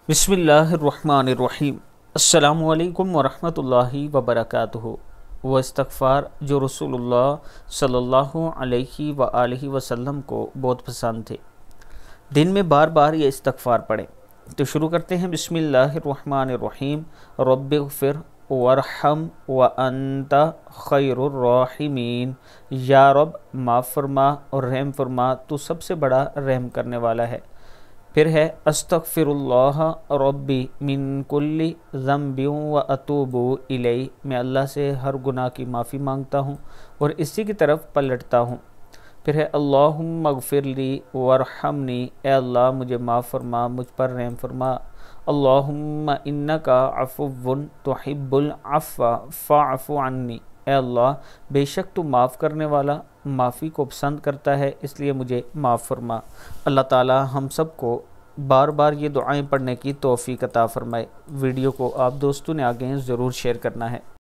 बिस्मिल्लाहिर्रहमानिर्रहीम। अस्सलामु अलैकुम वरहमतुल्लाहि वबरकातुहु। वो इस्तग़फ़ार जो रसूलुल्लाह सल्लल्लाहु अलैहि व आलिहि वसल्लम को बहुत पसंद थे। दिन में बार बार ये इस्तग़फ़ार पढ़ें। तो शुरू करते हैं। बिस्मिल्लाहिर्रहमानिर्रहीम। रब्बिग़फ़िर वरहम व अंता खैरुर राहिमीन। या रब माफ़ फरमा और रहम फरमा, तू सबसे बड़ा रहम करने वाला है। फिर है अस्तग़फ़िरुल्लाह रब्बी मिन कुल्ली ज़ंबिन व अतूबु इलैहि। मैं अल्लाह से हर गुनाह की माफ़ी मांगता हूँ और इसी की तरफ पलटता हूँ। फिर है अल्लाहुम्मा अग़फ़िरली वरहमनी। ए अल्लाह मुझे माफ़ फरमा, मुझ पर रहम फरमा। अल्लाहुम्मा इन्नका अफ़ुव्वुन तुहिब्बुल अफ़्व फ़अफ़ु अन्नी। ए अल्लाह बेशक तू माफ़ करने वाला, माफ़ी को पसंद करता है, इसलिए मुझे माफ़ फरमा। अल्लाह ताला हम सब को बार बार ये दुआएं पढ़ने की तौफ़ीक़ अता फ़रमाए। वीडियो को आप दोस्तों ने आगे ज़रूर शेयर करना है।